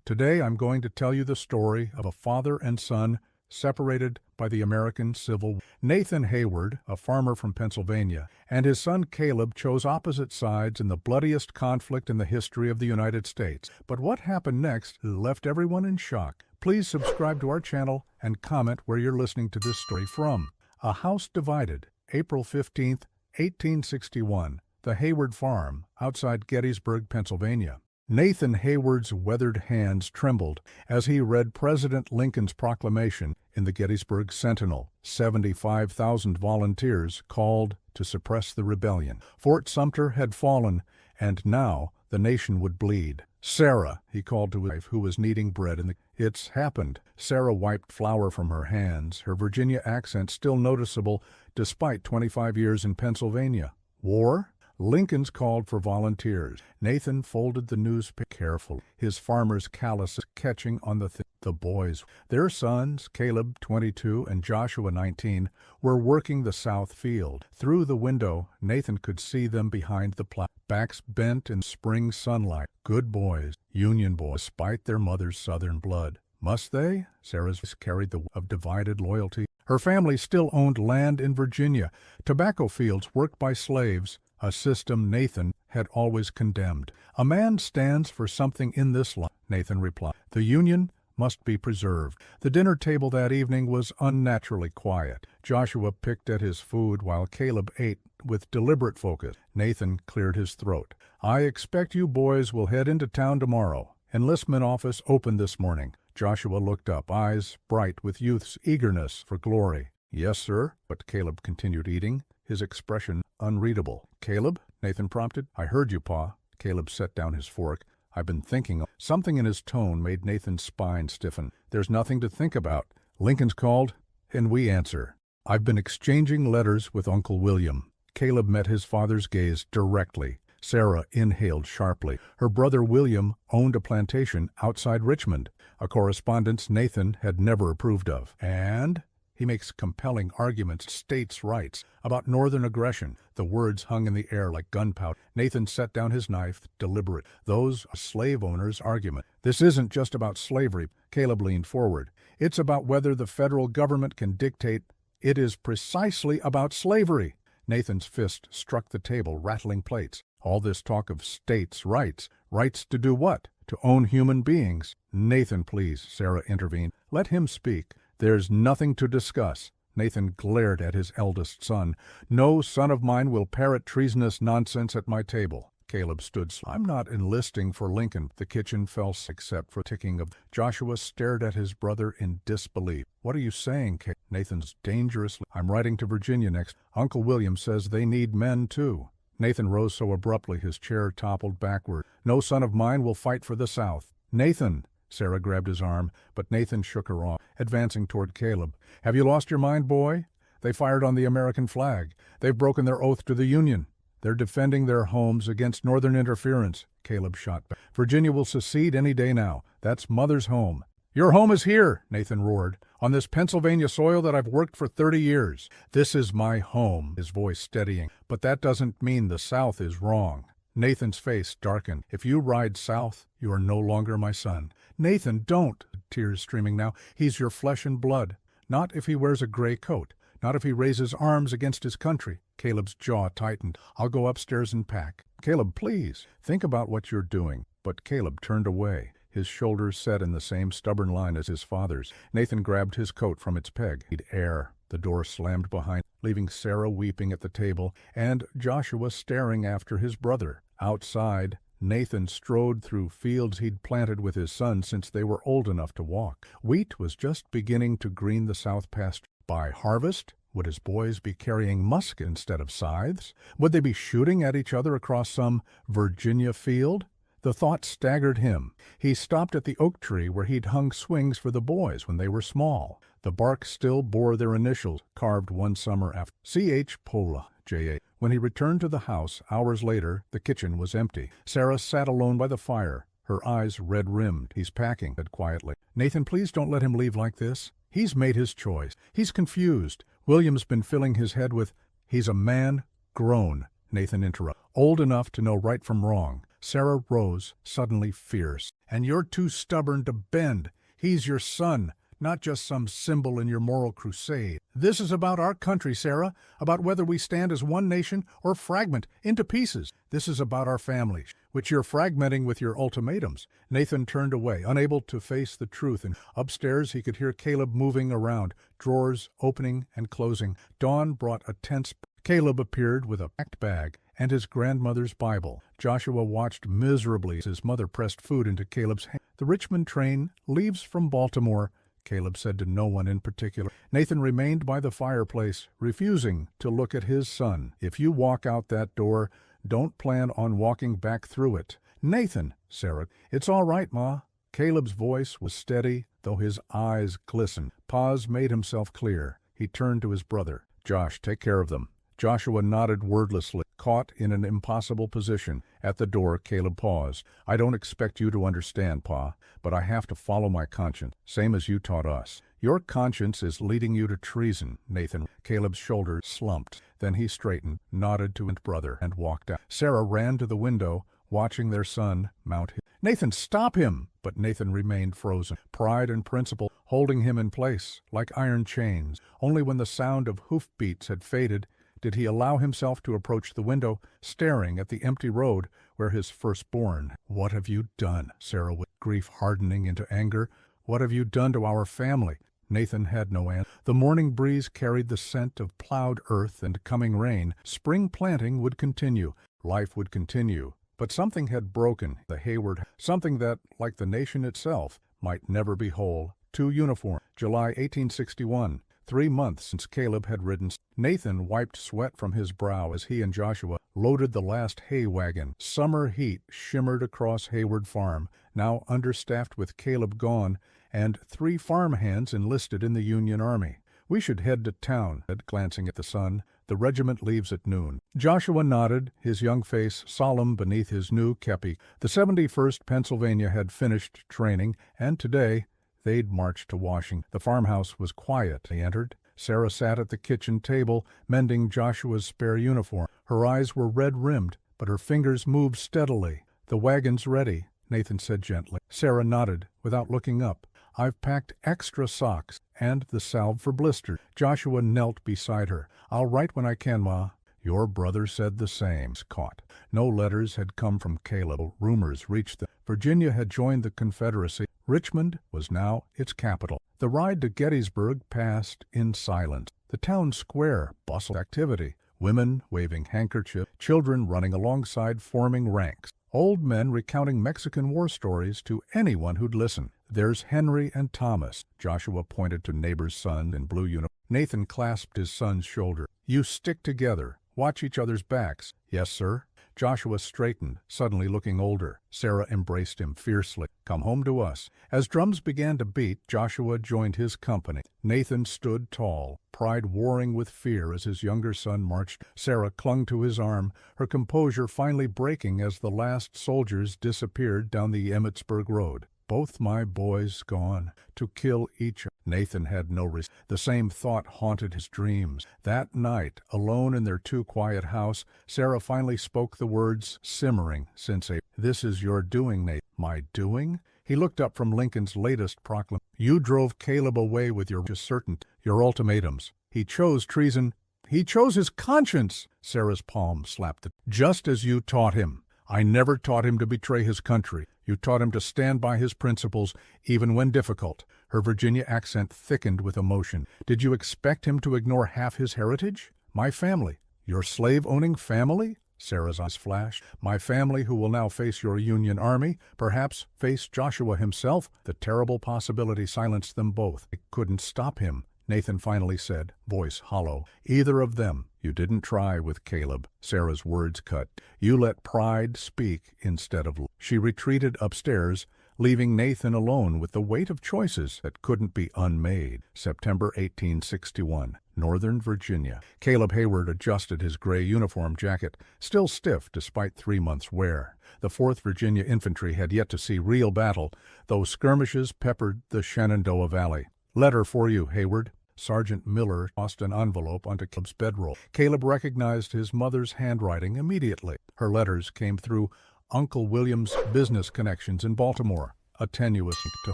Today I'm going to tell you the story of a father and son separated by the American Civil War. Nathan Hayward, a farmer from Pennsylvania, and his son Caleb chose opposite sides in the bloodiest conflict in the history of the United States. But what happened next left everyone in shock. Please subscribe to our channel and comment where you're listening to this story from. A House Divided, April 15, 1861. The Hayward Farm, outside Gettysburg, Pennsylvania. Nathan Hayward's weathered hands trembled as he read President Lincoln's proclamation in the Gettysburg Sentinel. 75,000 volunteers called to suppress the rebellion. Fort Sumter had fallen, and now the nation would bleed. "Sarah," he called to his wife, who was kneading bread "It's happened." Sarah wiped flour from her hands, her Virginia accent still noticeable despite 25 years in Pennsylvania. "War?" Lincoln's called for volunteers. Nathan folded the newspaper carefully, his farmer's calluses catching on the boys. Their sons, Caleb, 22, and Joshua, 19, were working the south field. Through the window, Nathan could see them behind the plow, backs bent in spring sunlight. Good boys, Union boys, despite their mother's Southern blood. Must they? Sarah's voice carried the weight of divided loyalty. Her family still owned land in Virginia, tobacco fields worked by slaves, a system Nathan had always condemned. "A man stands for something in this life," Nathan replied. "The Union must be preserved." The dinner table that evening was unnaturally quiet. Joshua picked at his food while Caleb ate with deliberate focus. Nathan cleared his throat. "I expect you boys will head into town tomorrow. Enlistment office opened this morning." Joshua looked up, eyes bright with youth's eagerness for glory. "Yes, sir," but Caleb continued eating, his expression unreadable. "Caleb?" Nathan prompted. "I heard you, Pa." Caleb set down his fork. "I've been thinking." Something in his tone made Nathan's spine stiffen. "There's nothing to think about. Lincoln's called, and we answer. I've been exchanging letters with Uncle William." Caleb met his father's gaze directly. Sarah inhaled sharply. Her brother William owned a plantation outside Richmond, a correspondence Nathan had never approved of. And he makes compelling arguments, states' rights, about northern aggression. The words hung in the air like gunpowder. Nathan set down his knife, deliberate. Those are slave owners' argument. "This isn't just about slavery." Caleb leaned forward. "It's about whether the federal government can dictate." "It is precisely about slavery." Nathan's fist struck the table, rattling plates. "All this talk of states' rights. Rights to do what? To own human beings." "Nathan, please," Sarah intervened. "Let him speak. There's nothing to discuss." Nathan glared at his eldest son. "No son of mine will parrot treasonous nonsense at my table." Caleb stood slowly. "I'm not enlisting for Lincoln." The kitchen fell except for ticking of. Joshua stared at his brother in disbelief. "What are you saying, Caleb?" Nathan's dangerously. "I'm writing to Virginia next. Uncle William says they need men, too." Nathan rose so abruptly his chair toppled backward. "No son of mine will fight for the South." "Nathan!" Sarah grabbed his arm, but Nathan shook her off, advancing toward Caleb. "Have you lost your mind, boy? They fired on the American flag. They've broken their oath to the Union. They're defending their homes against Northern interference." Caleb shot back. "Virginia will secede any day now. That's Mother's home." "Your home is here," Nathan roared, "on this Pennsylvania soil that I've worked for 30 years. This is my home," his voice steadying. "But that doesn't mean the South is wrong." Nathan's face darkened. "If you ride south, you are no longer my son." "Nathan, don't!" Tears streaming now. "He's your flesh and blood. Not if he wears a gray coat. Not if he raises arms against his country." Caleb's jaw tightened. "I'll go upstairs and pack." "Caleb, please. Think about what you're doing." But Caleb turned away, his shoulders set in the same stubborn line as his father's. Nathan grabbed his coat from its peg. He'd air. The door slammed behind, leaving Sarah weeping at the table and Joshua staring after his brother. Outside, Nathan strode through fields he'd planted with his son since they were old enough to walk. Wheat was just beginning to green the south pasture. By harvest, would his boys be carrying muskets instead of scythes? Would they be shooting at each other across some Virginia field? The thought staggered him. He stopped at the oak tree where he'd hung swings for the boys when they were small. The bark still bore their initials, carved one summer after. C.H. Pola, J.A. When he returned to the house, hours later, the kitchen was empty. Sarah sat alone by the fire, her eyes red-rimmed. "He's packing," said quietly. "Nathan, please don't let him leave like this. He's made his choice. He's confused. William's been filling his head with, he's a man grown, Nathan interrupted. Old enough to know right from wrong. Sarah rose, suddenly fierce. And you're too stubborn to bend. He's your son, not just some symbol in your moral crusade. This is about our country, Sarah, about whether we stand as one nation or fragment into pieces. This is about our family, which you're fragmenting with your ultimatums. Nathan turned away, unable to face the truth, and upstairs he could hear Caleb moving around, drawers opening and closing. Dawn brought a tense. Caleb appeared with a packed bag and his grandmother's Bible. Joshua watched miserably as his mother pressed food into Caleb's hand. The Richmond train leaves from Baltimore, Caleb said to no one in particular. Nathan remained by the fireplace, refusing to look at his son. If you walk out that door, don't plan on walking back through it. Nathan, Sarah. It's all right, Ma. Caleb's voice was steady, though his eyes glistened. Paz made himself clear. He turned to his brother. Josh, take care of them. Joshua nodded wordlessly, caught in an impossible position. At the door, Caleb paused. I don't expect you to understand, Pa, but I have to follow my conscience, same as you taught us. Your conscience is leading you to treason, Nathan. Caleb's shoulders slumped. Then he straightened, nodded to his brother, and walked out. Sarah ran to the window, watching their son mount his. Nathan, stop him! But Nathan remained frozen, pride and principle holding him in place, like iron chains. Only when the sound of hoofbeats had faded did he allow himself to approach the window, staring at the empty road where his firstborn. What have you done? Sarah, with grief hardening into anger. What have you done to our family? Nathan had no answer. The morning breeze carried the scent of plowed earth and coming rain. Spring planting would continue. Life would continue. But something had broken. The Hayward, something that, like the nation itself, might never be whole. Two uniforms. July 1861. 3 months since Caleb had ridden. Nathan wiped sweat from his brow as he and Joshua loaded the last hay wagon. Summer heat shimmered across Hayward Farm, now understaffed with Caleb gone, and 3 farm hands enlisted in the Union Army. We should head to town, said, glancing at the sun. The regiment leaves at noon. Joshua nodded, his young face solemn beneath his new kepi. The 71st Pennsylvania had finished training, and today they'd march to Washington. The farmhouse was quiet. They entered. Sarah sat at the kitchen table, mending Joshua's spare uniform. Her eyes were red-rimmed, but her fingers moved steadily. The wagon's ready, Nathan said gently. Sarah nodded, without looking up. I've packed extra socks and the salve for blisters. Joshua knelt beside her. I'll write when I can, Ma. Your brother said the same. Caught. No letters had come from Caleb. Rumors reached them. Virginia had joined the Confederacy. Richmond was now its capital. The ride to Gettysburg passed in silence. The town square bustled activity. Women waving handkerchiefs, children running alongside, forming ranks. Old men recounting Mexican war stories to anyone who'd listen. There's Henry and Thomas. Joshua pointed to neighbor's son in blue uniform. Nathan clasped his son's shoulder. You stick together. Watch each other's backs. Yes, sir. Joshua straightened, suddenly looking older. Sarah embraced him fiercely. Come home to us. As drums began to beat, Joshua joined his company. Nathan stood tall, pride warring with fear as his younger son marched. Sarah clung to his arm, her composure finally breaking as the last soldiers disappeared down the Emmitsburg road. Both my boys gone, to kill each other. Nathan had no reason. The same thought haunted his dreams. That night, alone in their too quiet house, Sarah finally spoke the words, simmering since a. This is your doing, Nathan. My doing? He looked up from Lincoln's latest proclamation. You drove Caleb away with your certainty, your ultimatums. He chose treason. He chose his conscience. Sarah's palm slapped it. Just as you taught him. I never taught him to betray his country. You taught him to stand by his principles, even when difficult. Her Virginia accent thickened with emotion. Did you expect him to ignore half his heritage? My family. Your slave-owning family? Sarah's eyes flashed. My family who will now face your Union Army, perhaps face Joshua himself. The terrible possibility silenced them both. It couldn't stop him, Nathan finally said, voice hollow. Either of them. You didn't try with Caleb. Sarah's words cut. You let pride speak instead of. She retreated upstairs, leaving Nathan alone with the weight of choices that couldn't be unmade. September 1861, Northern Virginia. Caleb Hayward adjusted his gray uniform jacket, still stiff despite 3 months' wear. The 4th Virginia Infantry had yet to see real battle, though skirmishes peppered the Shenandoah Valley. Letter for you, Hayward. Sergeant Miller tossed an envelope onto Caleb's bedroll. Caleb recognized his mother's handwriting immediately. Her letters came through Uncle William's business connections in Baltimore, a tenuous link to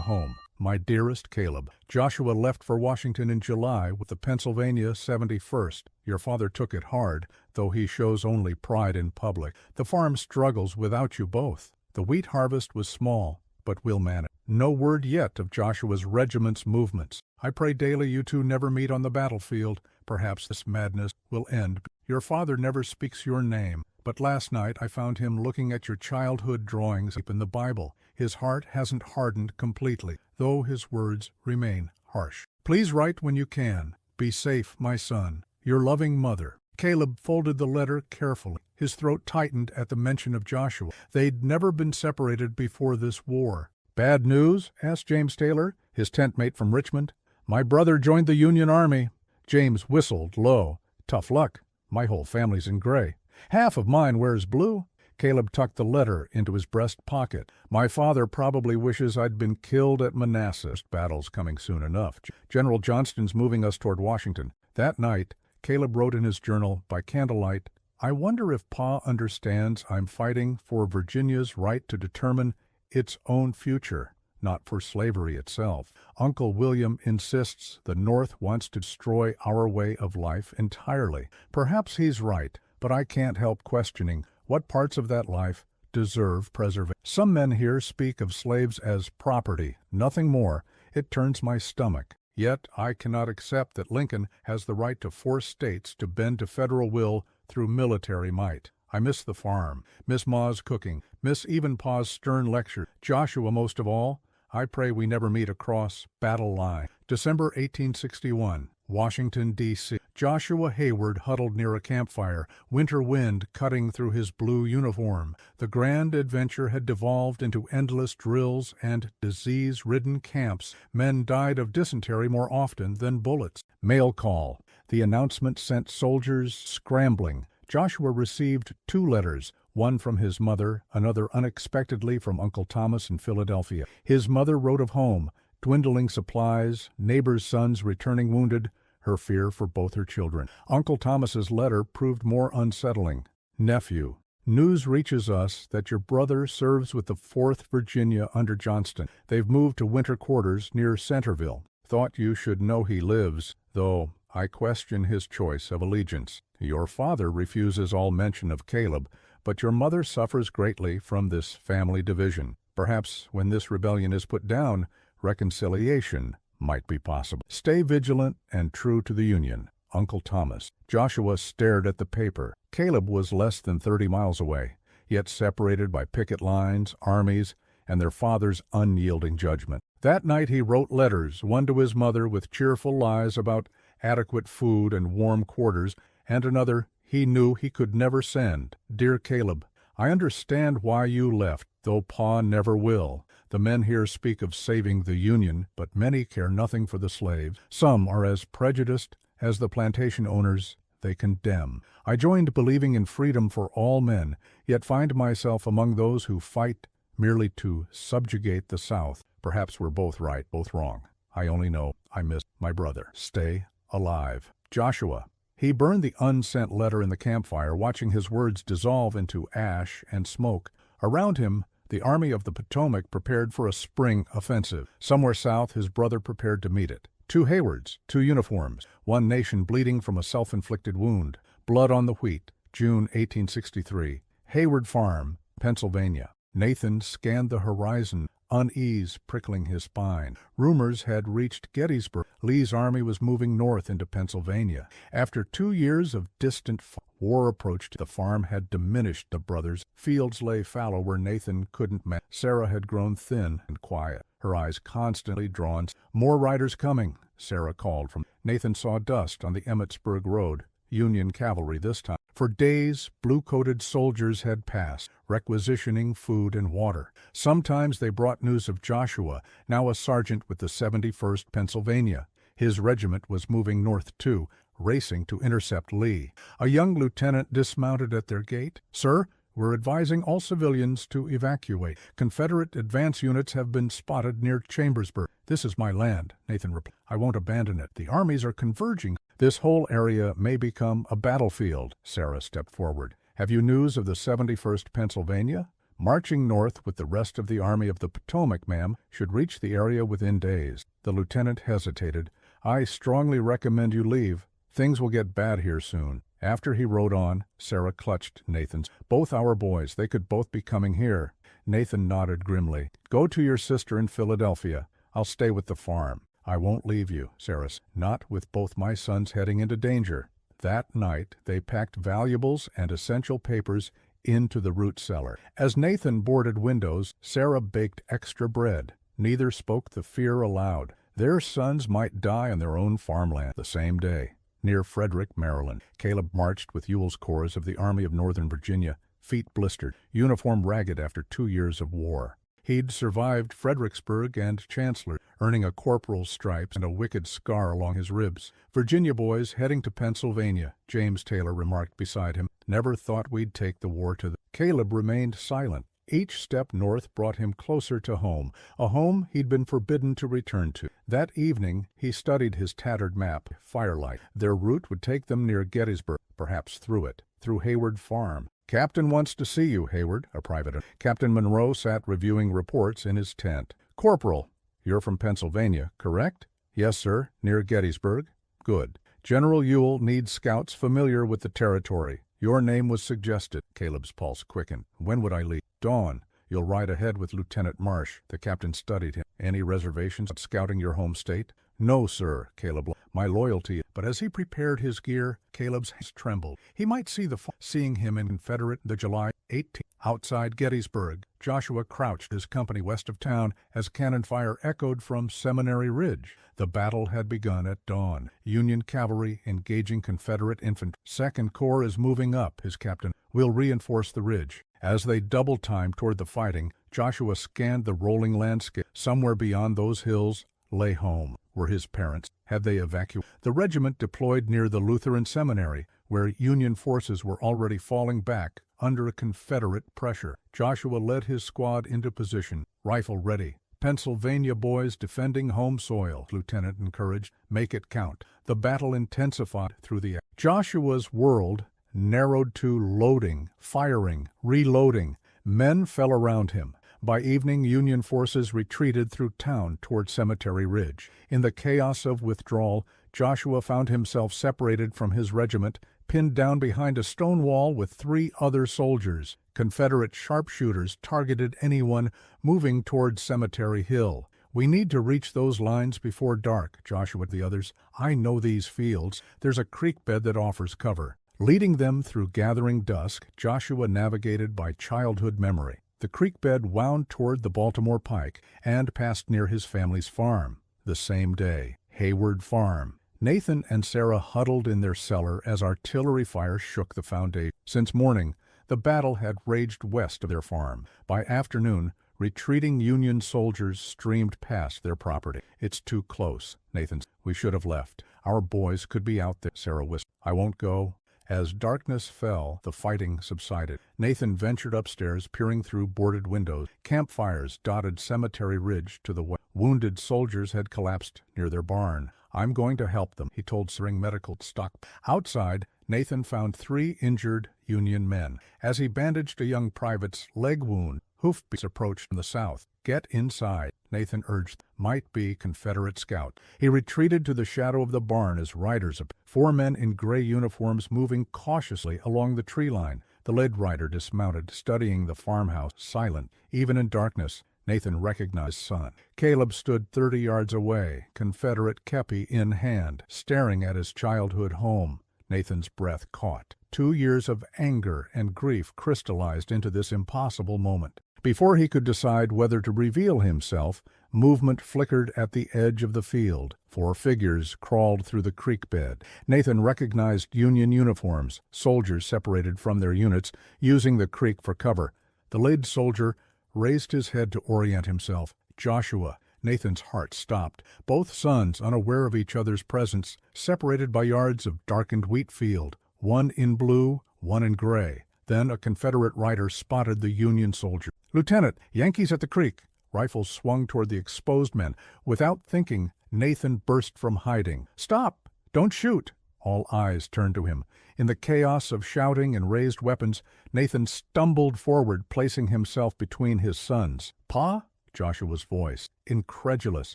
home. My dearest Caleb, Joshua left for Washington in July with the Pennsylvania 71st. Your father took it hard, though he shows only pride in public. The farm struggles without you both. The wheat harvest was small, but we'll manage. No word yet of Joshua's regiment's movements. I pray daily you two never meet on the battlefield. Perhaps this madness will end. Your father never speaks your name, but last night I found him looking at your childhood drawings in the Bible. His heart hasn't hardened completely, though his words remain harsh. Please write when you can. Be safe, my son. Your loving mother. Caleb folded the letter carefully. His throat tightened at the mention of Joshua. They'd never been separated before this war. Bad news? Asked James Taylor, his tent mate from Richmond. My brother joined the Union Army. James whistled low. Tough luck. My whole family's in gray. Half of mine wears blue. Caleb tucked the letter into his breast pocket. My father probably wishes I'd been killed at Manassas. Battle's coming soon enough. General Johnston's moving us toward Washington. That night, Caleb wrote in his journal by candlelight, I wonder if Pa understands I'm fighting for Virginia's right to determine its own future, not for slavery itself. Uncle William insists the North wants to destroy our way of life entirely. Perhaps he's right, but I can't help questioning what parts of that life deserve preservation. Some men here speak of slaves as property, nothing more. It turns my stomach. Yet I cannot accept that Lincoln has the right to force states to bend to federal will through military might. I miss the farm, miss Ma's cooking, miss even Pa's stern lecture. Joshua most of all. I pray we never meet across battle line. December 1861, Washington, D.C. Joshua Hayward huddled near a campfire, winter wind cutting through his blue uniform. The grand adventure had devolved into endless drills and disease-ridden camps. Men died of dysentery more often than bullets. Mail call. The announcement sent soldiers scrambling. Joshua received 2 letters, one from his mother, another unexpectedly from Uncle Thomas in Philadelphia. His mother wrote of home, dwindling supplies, neighbors' sons returning wounded, her fear for both her children. Uncle Thomas's letter proved more unsettling. Nephew, news reaches us that your brother serves with the 4th Virginia under Johnston. They've moved to winter quarters near Centerville. Thought you should know he lives, though I question his choice of allegiance. Your father refuses all mention of Caleb, but your mother suffers greatly from this family division. Perhaps when this rebellion is put down, reconciliation might be possible. Stay vigilant and true to the Union. Uncle Thomas. Joshua stared at the paper. Caleb was less than 30 miles away, yet separated by picket lines, armies, and their father's unyielding judgment. That night he wrote letters, one to his mother with cheerful lies about adequate food and warm quarters, and another he knew he could never send. Dear Caleb, I understand why you left, though Pa never will. The men here speak of saving the Union, but many care nothing for the slaves. Some are as prejudiced as the plantation owners they condemn. I joined believing in freedom for all men, yet find myself among those who fight merely to subjugate the South. Perhaps we're both right, both wrong. I only know I miss my brother. Stay alive. Joshua. He burned the unsent letter in the campfire, watching his words dissolve into ash and smoke. Around him, the Army of the Potomac prepared for a spring offensive. Somewhere south, his brother prepared to meet it. 2 Haywards, 2 uniforms, one nation bleeding from a self-inflicted wound. Blood on the wheat, June 1863. Hayward Farm, Pennsylvania. Nathan scanned the horizon, unease prickling his spine. Rumors had reached Gettysburg. Lee's army was moving north into Pennsylvania. After 2 years of distant war approached, the farm had diminished the brothers. Fields lay fallow where Nathan couldn't manage. Sarah had grown thin and quiet, her eyes constantly drawn. More riders coming, Sarah called from. Nathan saw dust on the Emmetsburg road. Union cavalry this time. For days, blue-coated soldiers had passed, requisitioning food and water. Sometimes they brought news of Joshua, now a sergeant with the 71st Pennsylvania. His regiment was moving north too, racing to intercept Lee. A young lieutenant dismounted at their gate. "Sir, We're advising all civilians to evacuate. Confederate advance units have been spotted near Chambersburg. This is my land, Nathan replied. I won't abandon it. The armies are converging. This whole area may become a battlefield. Sarah stepped forward. Have you news of the 71st Pennsylvania? Marching north with the rest of the Army of the Potomac, ma'am, should reach the area within days. The lieutenant hesitated. I strongly recommend you leave. Things will get bad here soon. After he rode on, Sarah clutched Nathan's. Both our boys, they could both be coming here. Nathan nodded grimly. Go to your sister in Philadelphia. I'll stay with the farm. I won't leave you, Sarah said. Not with both my sons heading into danger. That night, they packed valuables and essential papers into the root cellar. As Nathan boarded windows, Sarah baked extra bread. Neither spoke the fear aloud. Their sons might die on their own farmland the same day. Near Frederick, Maryland, Caleb marched with Ewell's corps of the Army of Northern Virginia, feet blistered, uniform ragged after 2 years of war. He'd survived Fredericksburg and Chancellor, earning a corporal's stripes and a wicked scar along his ribs. Virginia boys heading to Pennsylvania, James Taylor remarked beside him. Never thought we'd take the war to the... Caleb remained silent. Each step north brought him closer to home, a home he'd been forbidden to return to. That evening, he studied his tattered map, firelight. Their route would take them near Gettysburg, perhaps through it, through Hayward Farm. Captain wants to see you, Hayward, a private. Captain Monroe sat reviewing reports in his tent. Corporal, you're from Pennsylvania, correct? Yes, sir, near Gettysburg. Good. General Ewell needs scouts familiar with the territory. Your name was suggested. Caleb's pulse quickened. When would I leave? Dawn. You'll ride ahead with Lieutenant Marsh. The captain studied him. Any reservations on scouting your home state? No, sir, Caleb. My loyalty. But as he prepared his gear, Caleb's hands trembled. He might see seeing him in Confederate the July 18th. Outside Gettysburg, Joshua crouched his company west of town as cannon fire echoed from Seminary Ridge. The battle had begun at dawn. Union cavalry engaging Confederate infantry. 2nd Corps is moving up, his captain. We'll reinforce the ridge. As they double-timed toward the fighting, Joshua scanned the rolling landscape. Somewhere beyond those hills lay home. Were his parents. Had they evacuated? The regiment deployed near the Lutheran Seminary, where Union forces were already falling back under a Confederate pressure. Joshua led his squad into position, rifle ready. Pennsylvania boys defending home soil, Lieutenant encouraged. Make it count. The battle intensified through the air. Joshua's world narrowed to loading, firing, reloading. Men fell around him. By evening, Union forces retreated through town toward Cemetery Ridge. In the chaos of withdrawal, Joshua found himself separated from his regiment, pinned down behind a stone wall with 3 other soldiers. Confederate sharpshooters targeted anyone moving toward Cemetery Hill. We need to reach those lines before dark, Joshua and the others. I know these fields. There's a creek bed that offers cover. Leading them through gathering dusk, Joshua navigated by childhood memory. The creek bed wound toward the Baltimore Pike and passed near his family's farm. The same day, Hayward Farm. Nathan and Sarah huddled in their cellar as artillery fire shook the foundation. Since morning, the battle had raged west of their farm. By afternoon, retreating Union soldiers streamed past their property. It's too close, Nathan said. We should have left. Our boys could be out there, Sarah whispered. I won't go. As darkness fell, the fighting subsided. Nathan ventured upstairs, peering through boarded windows. Campfires dotted Cemetery Ridge to the west. Wounded soldiers had collapsed near their barn. I'm going to help them, he told Spring Medical Stock. Outside, Nathan found 3 injured Union men. As he bandaged a young private's leg wound, hoofbeats approached from the south. Get inside, Nathan urged. Might be Confederate scout. He retreated to the shadow of the barn as riders appeared. 4 men in gray uniforms moving cautiously along the tree line. The lead rider dismounted, studying the farmhouse, silent. Even in darkness, Nathan recognized his son. Caleb stood 30 yards away, Confederate kepi in hand, staring at his childhood home. Nathan's breath caught. 2 years of anger and grief crystallized into this impossible moment. Before he could decide whether to reveal himself, movement flickered at the edge of the field. 4 figures crawled through the creek bed. Nathan recognized Union uniforms, soldiers separated from their units, using the creek for cover. The lead soldier raised his head to orient himself. Joshua. Nathan's heart stopped. Both sons, unaware of each other's presence, separated by yards of darkened wheat field. One in blue, one in gray. Then a Confederate rider spotted the Union soldier. "Lieutenant, Yankees at the creek!" Rifles swung toward the exposed men. Without thinking, Nathan burst from hiding. "Stop! Don't shoot!" All eyes turned to him. In the chaos of shouting and raised weapons, Nathan stumbled forward, placing himself between his sons. "Pa?" Joshua's voice, incredulous.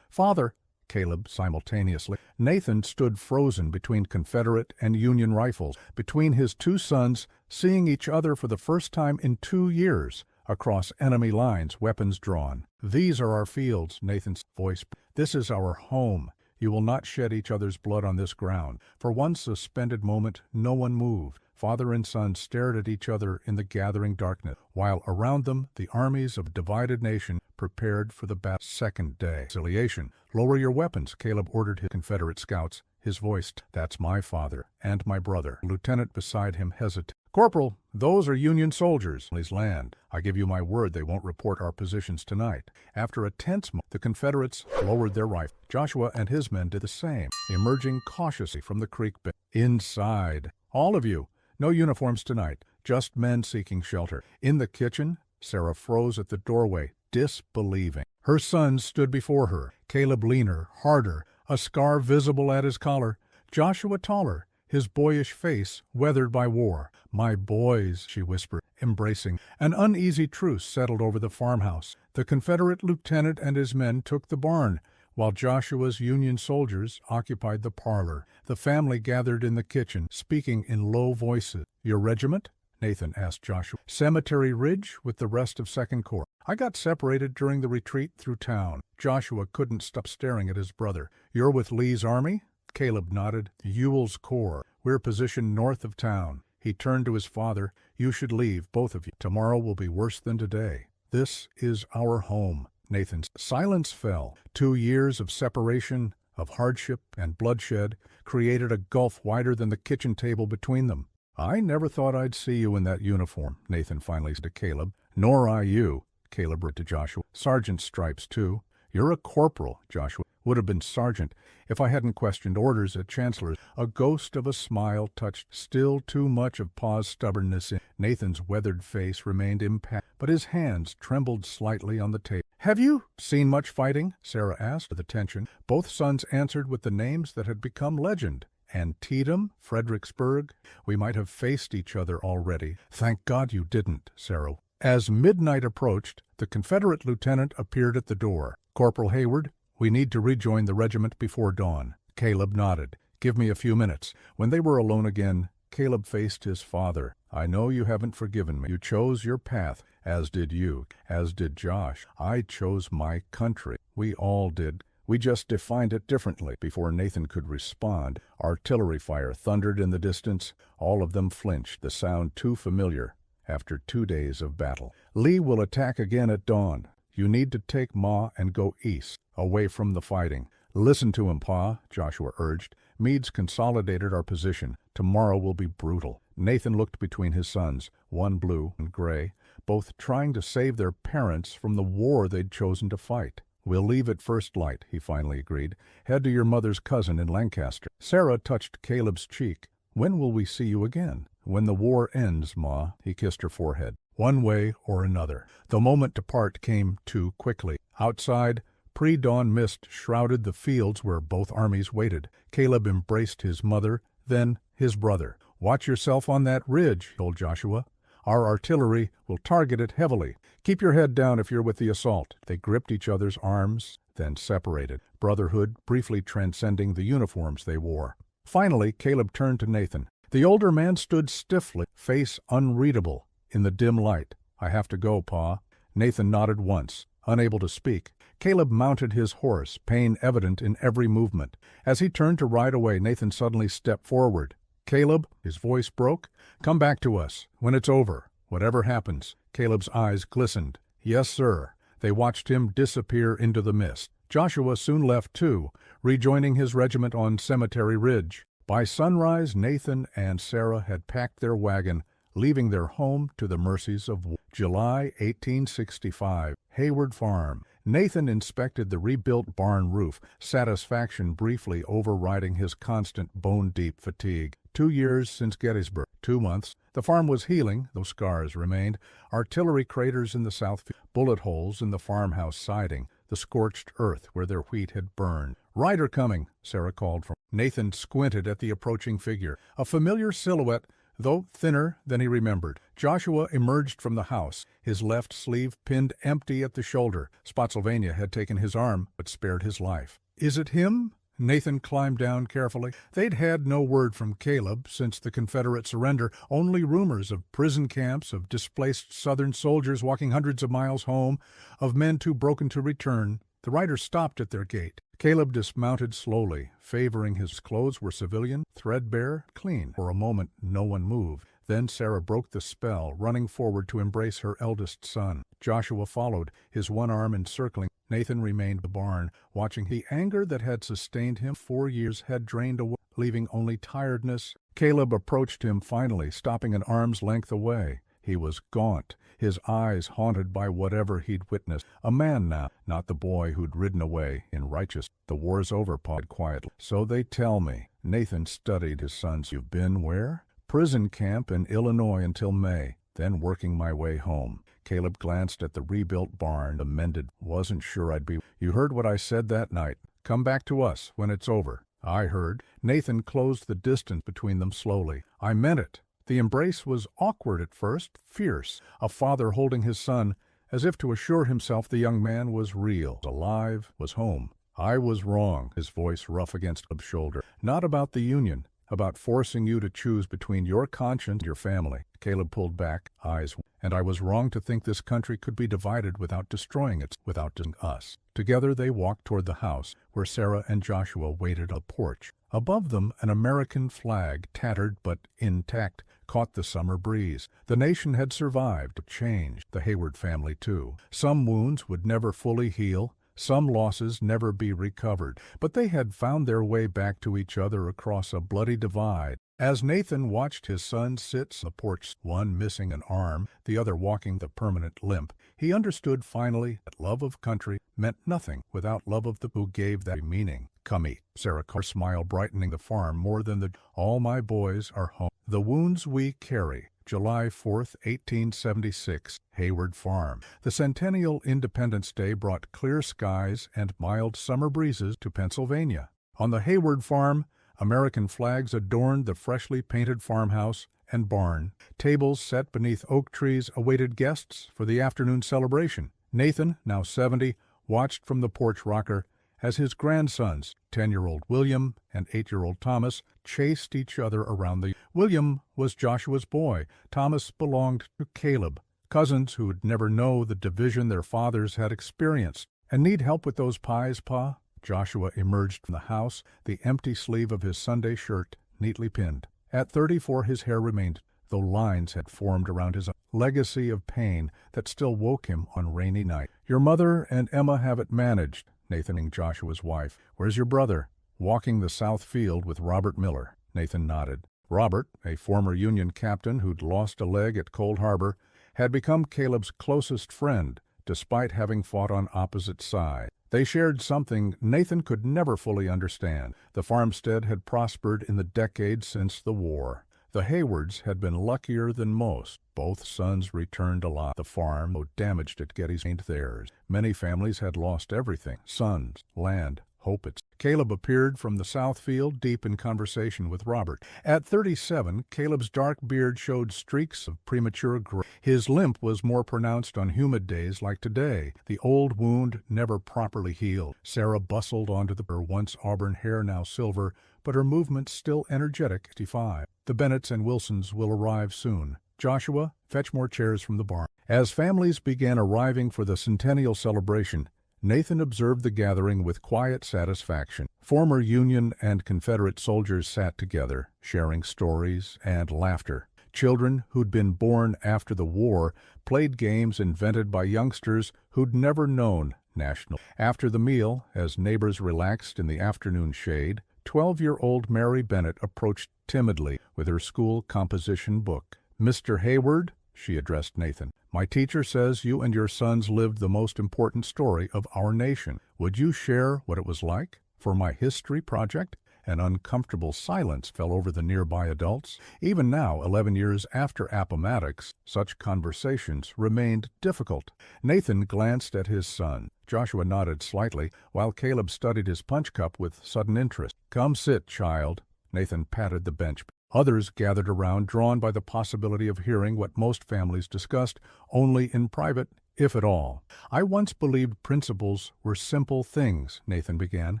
"Father!" Caleb simultaneously. Nathan stood frozen between Confederate and Union rifles, between his two sons, seeing each other for the first time in 2 years, across enemy lines, weapons drawn. "These are our fields," Nathan's voice. "This is our home. You will not shed each other's blood on this ground." For one suspended moment, no one moved. Father and son stared at each other in the gathering darkness, while around them the armies of a divided nation prepared for the battle's second day. Reconciliation. "Lower your weapons," Caleb ordered his Confederate scouts. His voice, "That's my father and my brother." The lieutenant beside him hesitated. "Corporal, those are Union soldiers. Please land. I give you my word they won't report our positions tonight." After a tense moment, the Confederates lowered their rifles. Joshua and his men did the same, emerging cautiously from the creek bed. Inside. "All of you. No uniforms tonight, just men seeking shelter." In the kitchen, Sarah froze at the doorway, disbelieving. Her sons stood before her, Caleb leaner, harder, a scar visible at his collar, Joshua taller, his boyish face weathered by war. "My boys," she whispered, embracing. An uneasy truce settled over the farmhouse. The Confederate lieutenant and his men took the barn, while Joshua's Union soldiers occupied the parlor. The family gathered in the kitchen, speaking in low voices. "Your regiment?" Nathan asked Joshua. "Cemetery Ridge with the rest of 2nd Corps. I got separated during the retreat through town." Joshua couldn't stop staring at his brother. "You're with Lee's army?" Caleb nodded. "Ewell's Corps. We're positioned north of town." He turned to his father. "You should leave, both of you. Tomorrow will be worse than today. This is our home." Nathan's silence fell. 2 years of separation, of hardship and bloodshed, created a gulf wider than the kitchen table between them. "I never thought I'd see you in that uniform," Nathan finally said to Caleb. "Nor I you," Caleb wrote to Joshua. "Sergeant's stripes, too." "You're a corporal," Joshua. "Would have been sergeant if I hadn't questioned orders at Chancellor's." A ghost of a smile touched still too much of Pa's stubbornness in Nathan's weathered face remained impassive, but his hands trembled slightly on the table. "Have you seen much fighting?" Sarah asked with attention. Both sons answered with the names that had become legend. Antietam, Fredericksburg. "We might have faced each other already." "Thank God you didn't," Sarah. As midnight approached, the Confederate lieutenant appeared at the door. "Corporal Hayward, we need to rejoin the regiment before dawn." Caleb nodded. "Give me a few minutes." When they were alone again, Caleb faced his father. "I know you haven't forgiven me. You chose your path, as did you, as did Josh. I chose my country. We all did. We just defined it differently." Before Nathan could respond, artillery fire thundered in the distance. All of them flinched, the sound too familiar after 2 days of battle. "Lee will attack again at dawn. You need to take Ma and go east, away from the fighting." "Listen to him, Pa," Joshua urged. "Meade's consolidated our position. Tomorrow will be brutal." Nathan looked between his sons, one blue and gray, both trying to save their parents from the war they'd chosen to fight. "We'll leave at first light," he finally agreed. "Head to your mother's cousin in Lancaster." Sarah touched Caleb's cheek. "When will we see you again?" "When the war ends, Ma." He kissed her forehead. "One way or another." The moment to part came too quickly. Outside, pre-dawn mist shrouded the fields where both armies waited. Caleb embraced his mother, then his brother. "Watch yourself on that ridge," he told Joshua. "Our artillery will target it heavily. Keep your head down if you're with the assault." They gripped each other's arms, then separated, brotherhood briefly transcending the uniforms they wore. Finally, Caleb turned to Nathan. The older man stood stiffly, face unreadable, in the dim light. "I have to go, Pa." Nathan nodded once, unable to speak. Caleb mounted his horse, pain evident in every movement. As he turned to ride away, Nathan suddenly stepped forward. "Caleb," his voice broke, "come back to us when it's over, whatever happens." Caleb's eyes glistened. "Yes, sir." They watched him disappear into the mist. Joshua soon left too, rejoining his regiment on Cemetery Ridge. By sunrise, Nathan and Sarah had packed their wagon, leaving their home to the mercies of war. July 1865, Hayward Farm. Nathan inspected the rebuilt barn roof, satisfaction briefly overriding his constant bone-deep fatigue. 2 years since Gettysburg. 2 months. The farm was healing, though scars remained. Artillery craters in the south field, bullet holes in the farmhouse siding, the scorched earth where their wheat had burned. "Rider coming," Sarah called from. Nathan squinted at the approaching figure, a familiar silhouette, though thinner than he remembered. Joshua emerged from the house, his left sleeve pinned empty at the shoulder. Spotsylvania had taken his arm, but spared his life. "Is it him?" Nathan climbed down carefully. They'd had no word from Caleb since the Confederate surrender, only rumors of prison camps, of displaced Southern soldiers walking hundreds of miles home, of men too broken to return. The rider stopped at their gate. Caleb dismounted slowly, favoring his clothes were civilian, threadbare, clean. For a moment no one moved. Then Sarah broke the spell, running forward to embrace her eldest son. Joshua followed, his one arm encircling. Nathan remained in the barn, watching. The anger that had sustained him 4 years had drained away, leaving only tiredness. Caleb approached him finally, stopping an arm's length away. He was gaunt, his eyes haunted by whatever he'd witnessed. A man now, not the boy who'd ridden away in righteousness. "The war's over," Pod quietly. "So they tell me." Nathan studied his sons. "You've been where?" "Prison camp in Illinois until May, then working my way home." Caleb glanced at the rebuilt barn, the mended. "Wasn't sure I'd be." "You heard what I said that night. Come back to us when it's over." "I heard." Nathan closed the distance between them slowly. "I meant it." The embrace was awkward at first, fierce, a father holding his son, as if to assure himself the young man was real, alive, was home. "I was wrong," his voice rough against Caleb's shoulder. "Not about the Union, about forcing you to choose between your conscience and your family." Caleb pulled back, eyes. "And I was wrong to think this country could be divided without destroying it, without destroying us." Together they walked toward the house, where Sarah and Joshua waited on a porch. Above them, an American flag, tattered but intact, caught the summer breeze. The nation had survived, changed, the Hayward family too. Some wounds would never fully heal, some losses never be recovered, but they had found their way back to each other across a bloody divide. As Nathan watched his son sit on the porch, one missing an arm, the other walking the permanent limp, he understood finally that love of country meant nothing without love of the who gave that meaning. "Come eat." Sarah Carr's smile brightening the farm more than the "all my boys are home." The wounds we carry. July 4th, 1876, Hayward Farm. The centennial Independence Day brought clear skies and mild summer breezes to Pennsylvania. On the Hayward Farm, American flags adorned the freshly painted farmhouse and barn. Tables set beneath oak trees awaited guests for the afternoon celebration. Nathan, now 70, watched from the porch rocker as his grandsons, 10-year-old William and 8-year-old Thomas, chased each other around the... William was Joshua's boy. Thomas belonged to Caleb, cousins who would never know the division their fathers had experienced. "And need help with those pies, Pa?" Joshua emerged from the house, the empty sleeve of his Sunday shirt neatly pinned. At 34 his hair remained, though lines had formed around his legacy of pain that still woke him on rainy night. "Your mother and Emma have it managed," Nathan and Joshua's wife. "Where's your brother?" "Walking the south field with Robert Miller." Nathan nodded. Robert, a former Union captain who'd lost a leg at Cold Harbor, had become Caleb's closest friend, despite having fought on opposite sides. They shared something Nathan could never fully understand. The farmstead had prospered in the decades since the war. The Haywards had been luckier than most. Both sons returned alive. The farm, though damaged at Gettysburg, ain't theirs. Many families had lost everything: sons, land, hope. Caleb appeared from the south field, deep in conversation with Robert. At 37, Caleb's dark beard showed streaks of premature growth. His limp was more pronounced on humid days like today, the old wound never properly healed. Sarah bustled onto her once auburn hair, now silver, but her movements still energetic. 55. "The Bennetts and Wilsons will arrive soon. Joshua, fetch more chairs from the barn." As families began arriving for the centennial celebration, Nathan observed the gathering with quiet satisfaction. Former Union and Confederate soldiers sat together, sharing stories and laughter. Children who'd been born after the war played games invented by youngsters who'd never known national. After the meal, as neighbors relaxed in the afternoon shade, 12-year-old Mary Bennett approached timidly with her school composition book. "Mr. Hayward," she addressed Nathan, "my teacher says you and your sons lived the most important story of our nation. Would you share what it was like for my history project?" An uncomfortable silence fell over the nearby adults. Even now, 11 years after Appomattox, such conversations remained difficult. Nathan glanced at his son. Joshua nodded slightly, while Caleb studied his punch cup with sudden interest. "Come sit, child." Nathan patted the bench. Others gathered around, drawn by the possibility of hearing what most families discussed only in private, if at all. "I once believed principles were simple things," Nathan began,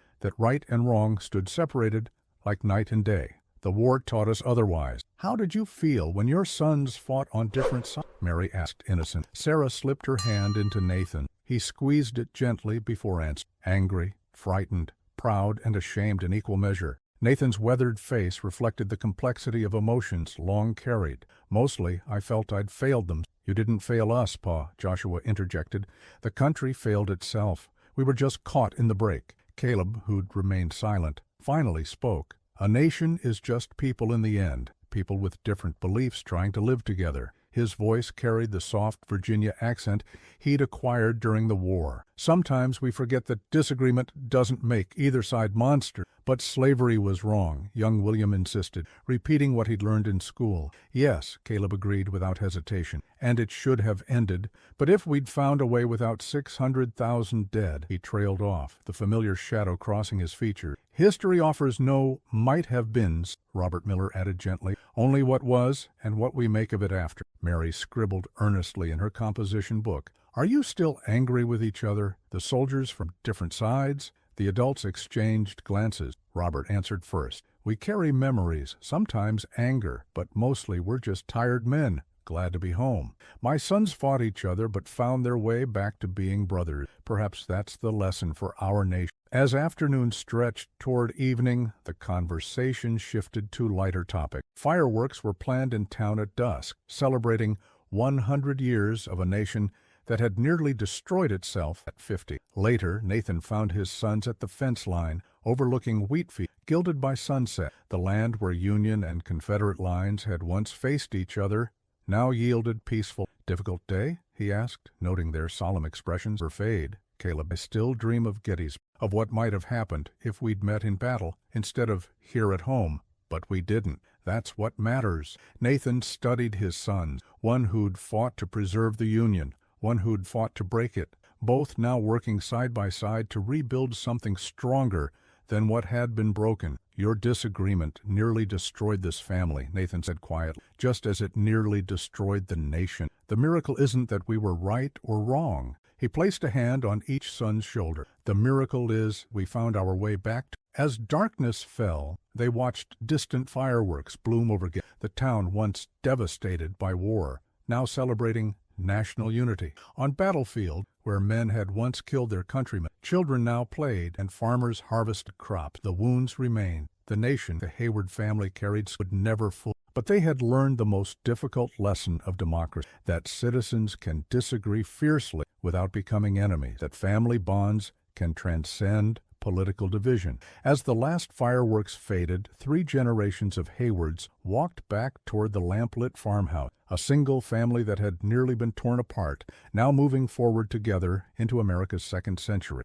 "that right and wrong stood separated like night and day. The war taught us otherwise." "How did you feel when your sons fought on different sides?" Mary asked innocent. Sarah slipped her hand into Nathan. He squeezed it gently before answering. "Angry, frightened, proud, and ashamed in equal measure." Nathan's weathered face reflected the complexity of emotions long carried. "Mostly, I felt I'd failed them." "You didn't fail us, Pa," Joshua interjected. "The country failed itself. We were just caught in the break." Caleb, who'd remained silent, finally spoke. "A nation is just people in the end, people with different beliefs trying to live together." His voice carried the soft Virginia accent he'd acquired during the war. "Sometimes we forget that disagreement doesn't make either side monster." "But slavery was wrong," young William insisted, repeating what he'd learned in school. "Yes," Caleb agreed without hesitation, "and it should have ended. But if we'd found a way without 600,000 dead." He trailed off, the familiar shadow crossing his features. "History offers no might-have-beens," Robert Miller added gently, "only what was and what we make of it after." Mary scribbled earnestly in her composition book. "Are you still angry with each other, the soldiers from different sides?" The adults exchanged glances. Robert answered first. "We carry memories, sometimes anger, but mostly we're just tired men, glad to be home. My sons fought each other but found their way back to being brothers. Perhaps that's the lesson for our nation." As afternoon stretched toward evening, the conversation shifted to lighter topics. Fireworks were planned in town at dusk, celebrating 100 years of a nation that had nearly destroyed itself at 50. Later, Nathan found his sons at the fence line, overlooking wheat fields, gilded by sunset. The land where Union and Confederate lines had once faced each other now yielded peaceful. "Difficult day?" he asked, noting their solemn expressions. "Or fade, Caleb. I still dream of Gettysburg, of what might have happened if we'd met in battle instead of here at home. But we didn't. That's what matters." Nathan studied his sons, one who'd fought to preserve the Union, one who'd fought to break it, both now working side by side to rebuild something stronger than what had been broken. "Your disagreement nearly destroyed this family," Nathan said quietly, "just as it nearly destroyed the nation. The miracle isn't that we were right or wrong." He placed a hand on each son's shoulder. "The miracle is we found our way back to." As darkness fell, they watched distant fireworks bloom over the town once devastated by war, now celebrating national unity. On battlefield, where men had once killed their countrymen, children now played and farmers harvested crops. The wounds remained. The nation the Hayward family carried would never fully. But they had learned the most difficult lesson of democracy, that citizens can disagree fiercely without becoming enemies, that family bonds can transcend political division. As the last fireworks faded, 3 generations of Haywards walked back toward the lamplit farmhouse, a single family that had nearly been torn apart, now moving forward together into America's second century.